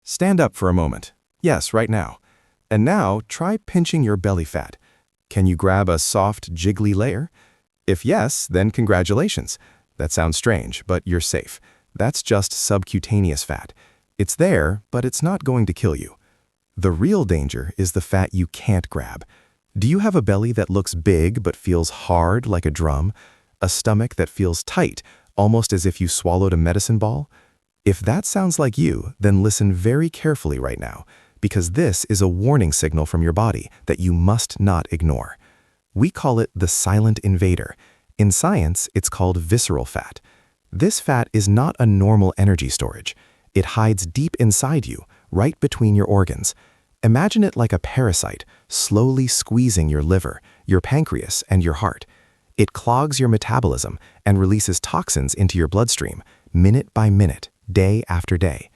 Stand up for a moment. Yes, right now. And now, try pinching your belly fat. Can you grab a soft, jiggly layer? If yes, then congratulations. That sounds strange, but you're safe. That's just subcutaneous fat. It's there, but it's not going to kill you. The real danger is the fat you can't grab. Do you have a belly that looks big but feels hard like a drum? A stomach that feels tight, almost as if you swallowed a medicine ball? If that sounds like you, then listen very carefully right now, because this is a warning signal from your body that you must not ignore. We call it the silent invader. In science, it's called visceral fat. This fat is not a normal energy storage. It hides deep inside you, right between your organs. Imagine it like a parasite, slowly squeezing your liver, your pancreas, and your heart. It clogs your metabolism and releases toxins into your bloodstream, minute by minute, day after day.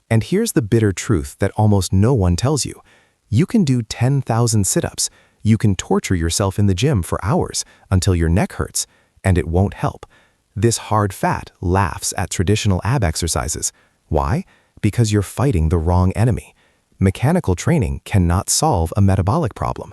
And here's the bitter truth that almost no one tells you. You can do 10,000 sit-ups. You can torture yourself in the gym for hours until your neck hurts, and it won't help. This hard fat laughs at traditional ab exercises. Why? Because you're fighting the wrong enemy. Mechanical training cannot solve a metabolic problem.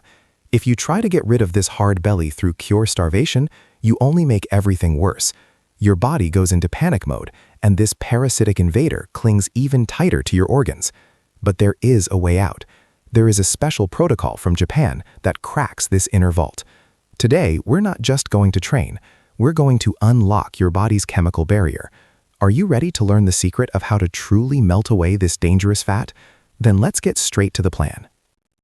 If you try to get rid of this hard belly through pure starvation, you only make everything worse. Your body goes into panic mode, and this parasitic invader clings even tighter to your organs. But there is a way out. There is a special protocol from Japan that cracks this inner vault. Today, we're not just going to train. We're going to unlock your body's chemical barrier. Are you ready to learn the secret of how to truly melt away this dangerous fat? Then let's get straight to the plan.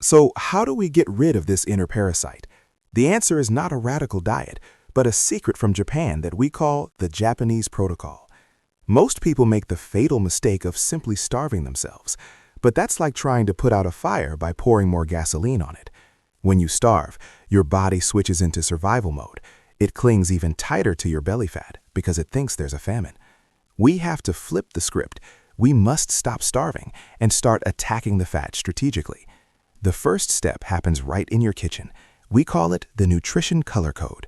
So how do we get rid of this inner parasite? The answer is not a radical diet, but a secret from Japan that we call the Japanese protocol. Most people make the fatal mistake of simply starving themselves, but that's like trying to put out a fire by pouring more gasoline on it. When you starve, your body switches into survival mode. It clings even tighter to your belly fat because it thinks there's a famine. We have to flip the script. We must stop starving and start attacking the fat strategically. The first step happens right in your kitchen. We call it the nutrition color code.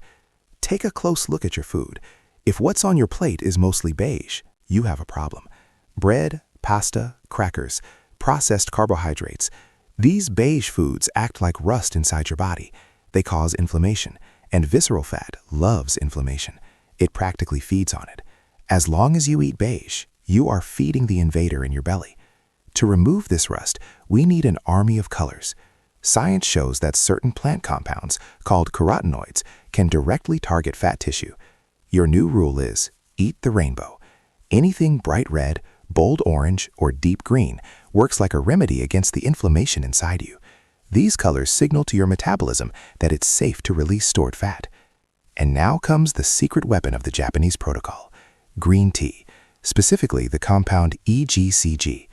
Take a close look at your food. If what's on your plate is mostly beige, you have a problem. Bread, pasta, crackers, processed carbohydrates. These beige foods act like rust inside your body. They cause inflammation, and visceral fat loves inflammation. It practically feeds on it. As long as you eat beige, you are feeding the invader in your belly. To remove this rust, we need an army of colors. Science shows that certain plant compounds, called carotenoids, can directly target fat tissue. Your new rule is, eat the rainbow. Anything bright red, bold orange, or deep green works like a remedy against the inflammation inside you. These colors signal to your metabolism that it's safe to release stored fat. And now comes the secret weapon of the Japanese protocol, green tea, specifically the compound EGCG.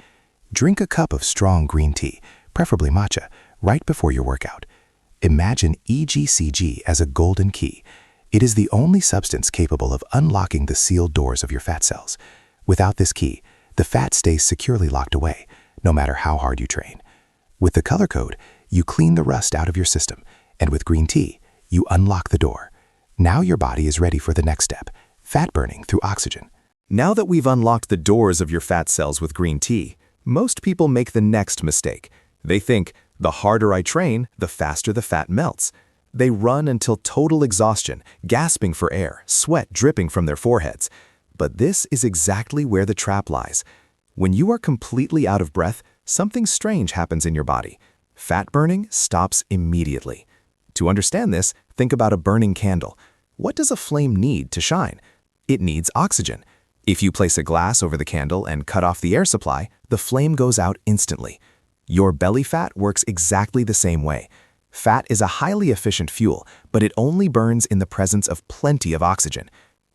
Drink a cup of strong green tea, preferably matcha, right before your workout. Imagine EGCG as a golden key. It is the only substance capable of unlocking the sealed doors of your fat cells. Without this key, the fat stays securely locked away, no matter how hard you train. With the color code, you clean the rust out of your system, and with green tea, you unlock the door. Now your body is ready for the next step, fat burning through oxygen. Now that we've unlocked the doors of your fat cells with green tea, most people make the next mistake. They think, the harder I train, the faster the fat melts. They run until total exhaustion, gasping for air, sweat dripping from their foreheads. But this is exactly where the trap lies. When you are completely out of breath, something strange happens in your body. Fat burning stops immediately. To understand this, think about a burning candle. What does a flame need to shine? It needs oxygen. If you place a glass over the candle and cut off the air supply, the flame goes out instantly. Your belly fat works exactly the same way. Fat is a highly efficient fuel, but it only burns in the presence of plenty of oxygen.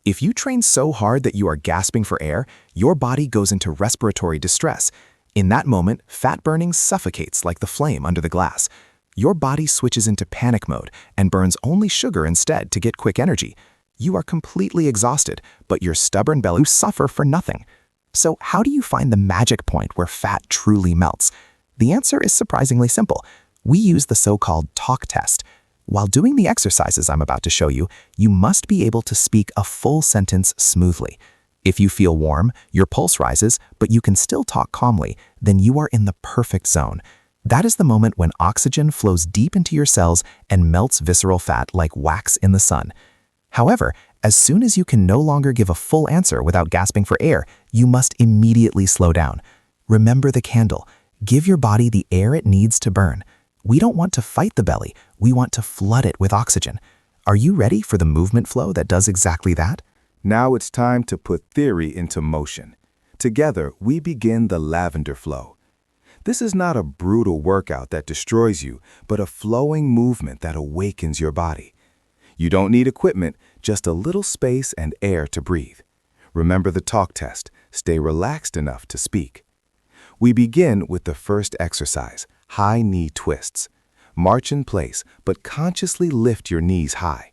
If you train so hard that you are gasping for air, your body goes into respiratory distress. In that moment, fat burning suffocates like the flame under the glass. Your body switches into panic mode and burns only sugar instead to get quick energy. You are completely exhausted, but your stubborn belly suffer for nothing. So how do you find the magic point where fat truly melts? The answer is surprisingly simple. We use the so-called talk test. While doing the exercises I'm about to show you, you must be able to speak a full sentence smoothly. If you feel warm, your pulse rises, but you can still talk calmly, then you are in the perfect zone. That is the moment when oxygen flows deep into your cells and melts visceral fat like wax in the sun. However, as soon as you can no longer give a full answer without gasping for air, you must immediately slow down. Remember the candle. Give your body the air it needs to burn. We don't want to fight the belly, we want to flood it with oxygen. Are you ready for the movement flow that does exactly that? Now it's time to put theory into motion. Together, we begin the Lavender Flow. This is not a brutal workout that destroys you, but a flowing movement that awakens your body. You don't need equipment, just a little space and air to breathe. Remember the talk test. Stay relaxed enough to speak. We begin with the first exercise, high knee twists. March in place, but consciously lift your knees high.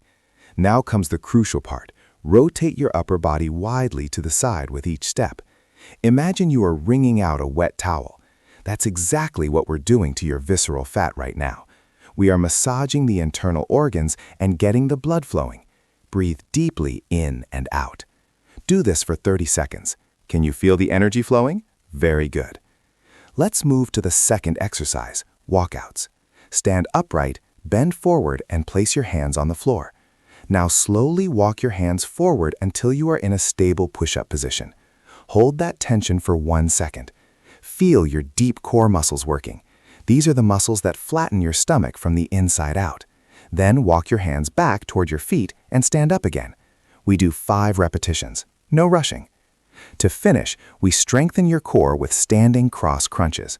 Now comes the crucial part. Rotate your upper body widely to the side with each step. Imagine you are wringing out a wet towel. That's exactly what we're doing to your visceral fat right now. We are massaging the internal organs and getting the blood flowing. Breathe deeply in and out. Do this for 30 seconds. Can you feel the energy flowing? Very good. Let's move to the second exercise, walkouts. Stand upright, bend forward, and place your hands on the floor. Now slowly walk your hands forward until you are in a stable push-up position. Hold that tension for 1 second. Feel your deep core muscles working. These are the muscles that flatten your stomach from the inside out. Then walk your hands back toward your feet and stand up again. We do 5 repetitions. No rushing. To finish, we strengthen your core with standing cross crunches.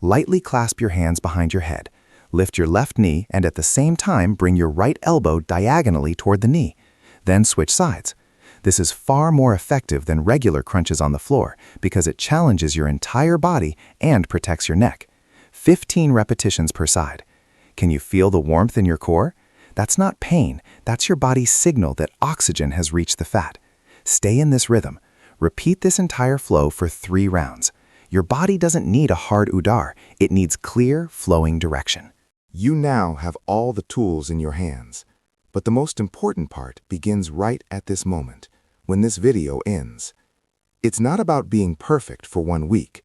Lightly clasp your hands behind your head. Lift your left knee and at the same time bring your right elbow diagonally toward the knee. Then switch sides. This is far more effective than regular crunches on the floor because it challenges your entire body and protects your neck. 15 repetitions per side. Can you feel the warmth in your core? That's not pain, that's your body's signal that oxygen has reached the fat. Stay in this rhythm. Repeat this entire flow for 3 rounds. Your body doesn't need a hard udar, it needs clear, flowing direction. You now have all the tools in your hands. But the most important part begins right at this moment, when this video ends. It's not about being perfect for 1 week.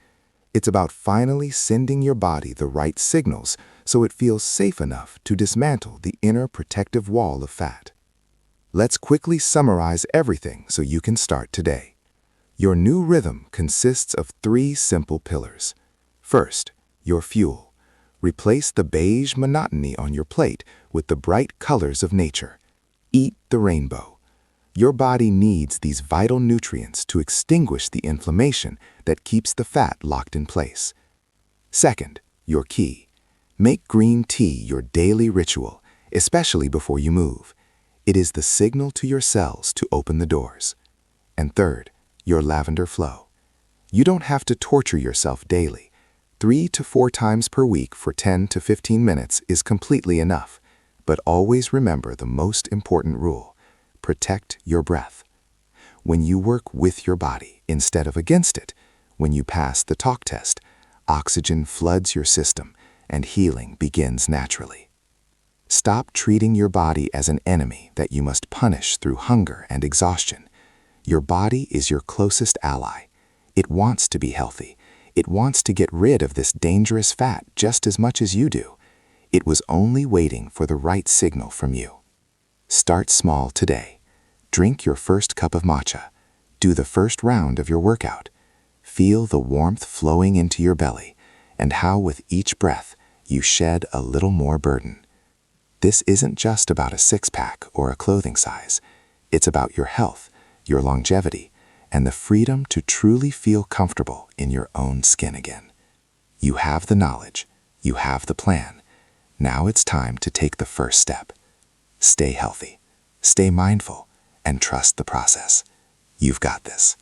It's about finally sending your body the right signals so it feels safe enough to dismantle the inner protective wall of fat. Let's quickly summarize everything so you can start today. Your new rhythm consists of 3 simple pillars. First, your fuel. Replace the beige monotony on your plate with the bright colors of nature. Eat the rainbow. Your body needs these vital nutrients to extinguish the inflammation that keeps the fat locked in place. Second, your key. Make green tea your daily ritual, especially before you move. It is the signal to your cells to open the doors. And third, your lavender flow. You don't have to torture yourself daily. 3 to 4 times per week for 10 to 15 minutes is completely enough. But always remember the most important rule. Protect your breath. When you work with your body instead of against it, when you pass the talk test, oxygen floods your system and healing begins naturally. Stop treating your body as an enemy that you must punish through hunger and exhaustion. Your body is your closest ally. It wants to be healthy. It wants to get rid of this dangerous fat just as much as you do. It was only waiting for the right signal from you. Start small today. Drink your first cup of matcha. Do the first round of your workout. Feel the warmth flowing into your belly and how with each breath you shed a little more burden. This isn't just about a six-pack or a clothing size. It's about your health, your longevity, and the freedom to truly feel comfortable in your own skin again. You have the knowledge. You have the plan. Now it's time to take the first step. Stay healthy, stay mindful, and trust the process. You've got this.